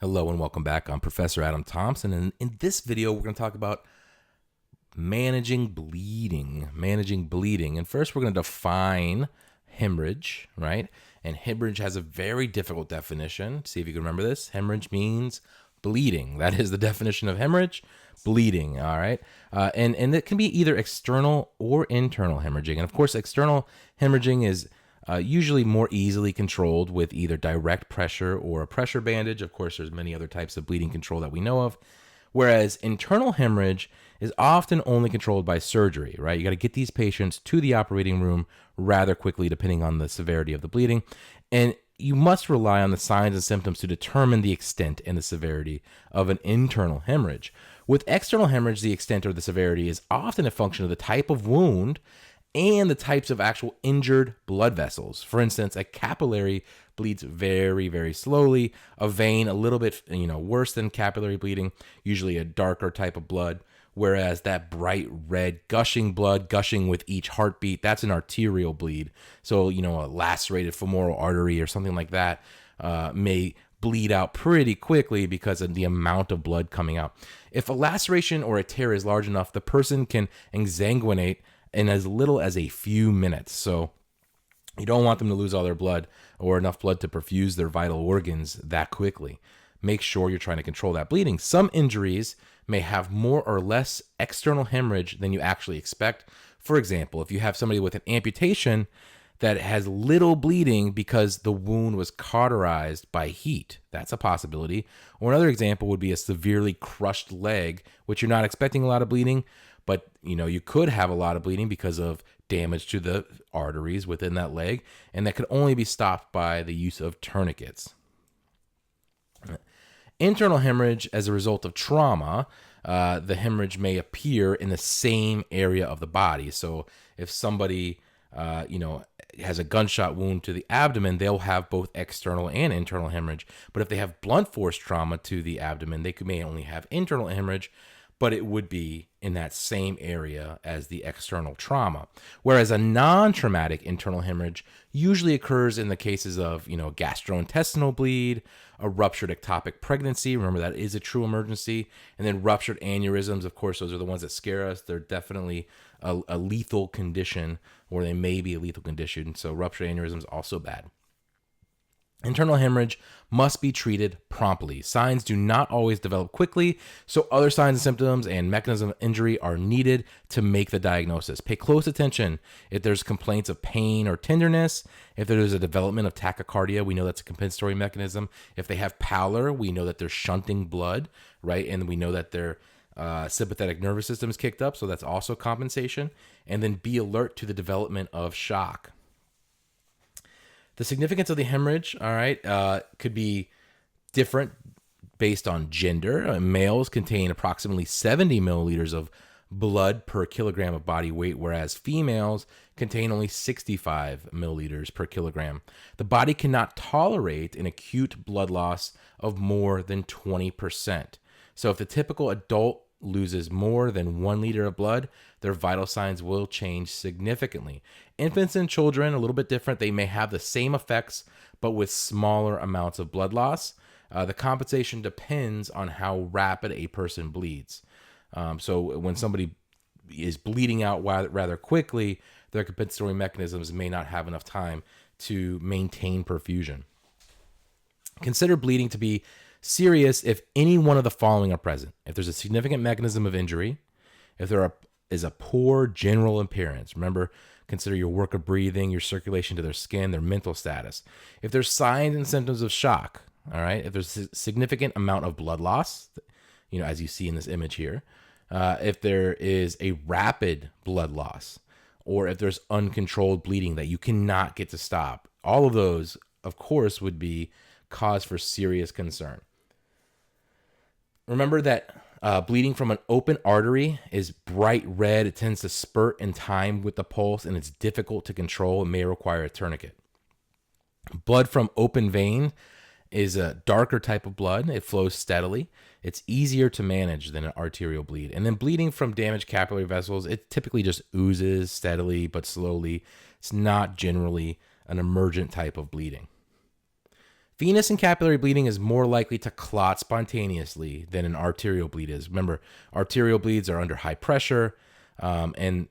Hello and welcome back. I'm Professor Adam Thompson, and in this video, we're going to talk about managing bleeding. And first, we're going to define hemorrhage, right? And hemorrhage has a very difficult definition. See if you can remember this. Hemorrhage means bleeding. That is the definition of hemorrhage, bleeding, all right? And it can be either external or internal hemorrhaging. And of course, external hemorrhaging is usually more easily controlled with either direct pressure or a pressure bandage. Of course, there's many other types of bleeding control that we know of. Whereas internal hemorrhage is often only controlled by surgery, right? You got to get these patients to the operating room rather quickly, depending on the severity of the bleeding. And you must rely on the signs and symptoms to determine the extent and the severity of an internal hemorrhage. With external hemorrhage, the extent or the severity is often a function of the type of wound and the types of actual injured blood vessels. For instance, a capillary bleeds very, very slowly. A vein, a little bit, worse than capillary bleeding, usually a darker type of blood. Whereas that bright red gushing blood, gushing with each heartbeat, that's an arterial bleed. So, a lacerated femoral artery or something like that may bleed out pretty quickly because of the amount of blood coming out. If a laceration or a tear is large enough, the person can exsanguinate in as little as a few minutes. So you don't want them to lose all their blood or enough blood to perfuse their vital organs that quickly. Make sure you're trying to control that bleeding. Some injuries may have more or less external hemorrhage than you actually expect. For example, if you have somebody with an amputation that has little bleeding because the wound was cauterized by heat, that's a possibility. Or another example would be a severely crushed leg, which you're not expecting a lot of bleeding, but you could have a lot of bleeding because of damage to the arteries within that leg, and that could only be stopped by the use of tourniquets. Internal hemorrhage, as a result of trauma, the hemorrhage may appear in the same area of the body. So if somebody has a gunshot wound to the abdomen, they'll have both external and internal hemorrhage. But if they have blunt force trauma to the abdomen, they may only have internal hemorrhage, but it would be in that same area as the external trauma. Whereas a non-traumatic internal hemorrhage usually occurs in the cases of, gastrointestinal bleed, a ruptured ectopic pregnancy. Remember, that is a true emergency. And then ruptured aneurysms. Of course, those are the ones that scare us. They're definitely a lethal condition, or they may be a lethal condition. So ruptured aneurysms also bad. Internal hemorrhage must be treated promptly. Signs do not always develop quickly, so other signs and symptoms and mechanism of injury are needed to make the diagnosis. Pay close attention if there's complaints of pain or tenderness. If there's a development of tachycardia, we know that's a compensatory mechanism. If they have pallor, we know that they're shunting blood, right? And we know that their sympathetic nervous system is kicked up, so that's also compensation. And then be alert to the development of shock. The significance of the hemorrhage, all right, could be different based on gender. Males contain approximately 70 milliliters of blood per kilogram of body weight, whereas females contain only 65 milliliters per kilogram. The body cannot tolerate an acute blood loss of more than 20%. So if the typical adult loses more than 1 liter of blood, their vital signs will change significantly. Infants and children, a little bit different. They may have the same effects, but with smaller amounts of blood loss. The compensation depends on how rapid a person bleeds. So when somebody is bleeding out rather quickly, their compensatory mechanisms may not have enough time to maintain perfusion. Consider bleeding to be serious if any one of the following are present. If there's a significant mechanism of injury, if there is a poor general appearance. Remember, consider your work of breathing, your circulation to their skin, their mental status. If there's signs and symptoms of shock, all right, if there's a significant amount of blood loss, as you see in this image here, if there is a rapid blood loss, or if there's uncontrolled bleeding that you cannot get to stop, all of those, of course, would be cause for serious concern. Remember that bleeding from an open artery is bright red. It tends to spurt in time with the pulse, and it's difficult to control and may require a tourniquet. Blood from open vein is a darker type of blood. It flows steadily. It's easier to manage than an arterial bleed. And then bleeding from damaged capillary vessels, it typically just oozes steadily but slowly. It's not generally an emergent type of bleeding. Venous and capillary bleeding is more likely to clot spontaneously than an arterial bleed is. Remember, arterial bleeds are under high pressure, and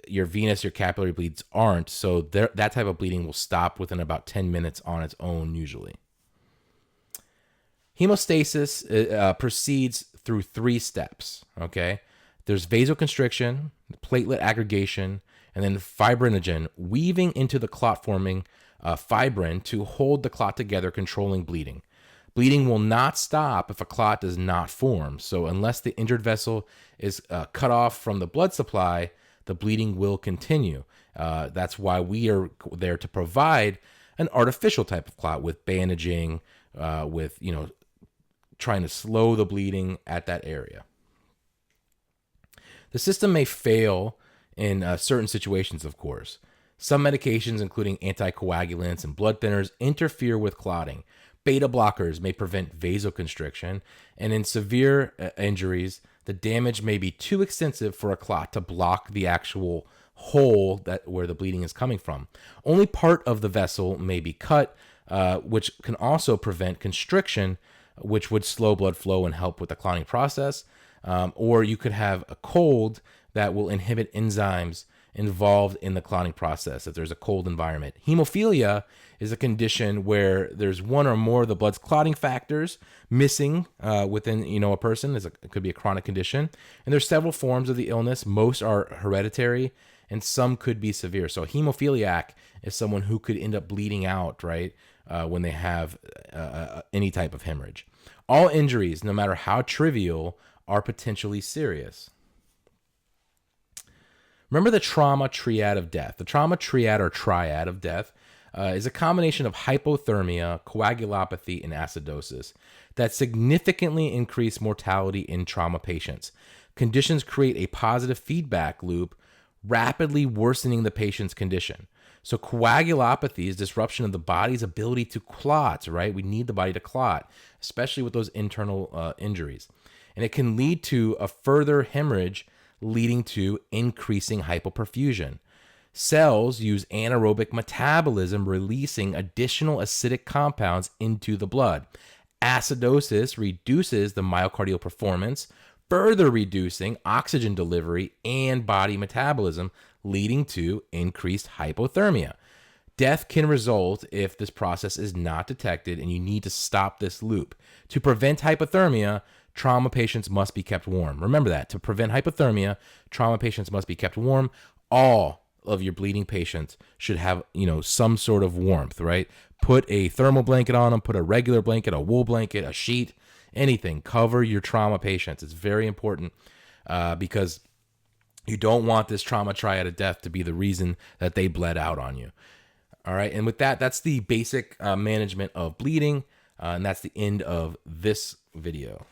your venous, your capillary bleeds aren't. So that type of bleeding will stop within about 10 minutes on its own usually. Hemostasis proceeds through 3 steps, okay? There's vasoconstriction, platelet aggregation, and then fibrinogen weaving into the clot-forming fibrin to hold the clot together, controlling bleeding. Bleeding will not stop if a clot does not form. So unless the injured vessel is cut off from the blood supply, the bleeding will continue. That's why we are there to provide an artificial type of clot with bandaging, with trying to slow the bleeding at that area. The system may fail in certain situations, of course. Some medications, including anticoagulants and blood thinners, interfere with clotting. Beta blockers may prevent vasoconstriction, and in severe injuries, the damage may be too extensive for a clot to block the actual hole where the bleeding is coming from. Only part of the vessel may be cut, which can also prevent constriction, which would slow blood flow and help with the clotting process. Or you could have a cold that will inhibit enzymes involved in the clotting process if there's a cold environment. Hemophilia is a condition where there's one or more of the blood's clotting factors missing within a person. It could be a chronic condition. And there's several forms of the illness. Most are hereditary and some could be severe. So a hemophiliac is someone who could end up bleeding out, right, when they have any type of hemorrhage. All injuries, no matter how trivial, are potentially serious. Remember the trauma triad of death. The trauma triad or triad of death is a combination of hypothermia, coagulopathy, and acidosis that significantly increase mortality in trauma patients. Conditions create a positive feedback loop, rapidly worsening the patient's condition. So coagulopathy is disruption of the body's ability to clot, right? We need the body to clot, especially with those internal injuries. And it can lead to a further hemorrhage, leading to increasing hypoperfusion. Cells use anaerobic metabolism, releasing additional acidic compounds into the blood. Acidosis reduces the myocardial performance, further reducing oxygen delivery and body metabolism, leading to increased hypothermia. Death can result if this process is not detected, and you need to stop this loop. To prevent hypothermia, trauma patients must be kept warm. Remember that. To prevent hypothermia, trauma patients must be kept warm. All of your bleeding patients should have, some sort of warmth, right? Put a thermal blanket on them, put a regular blanket, a wool blanket, a sheet, anything. Cover your trauma patients. It's very important because you don't want this trauma triad of death to be the reason that they bled out on you. All right. And with that, that's the basic management of bleeding. And that's the end of this video.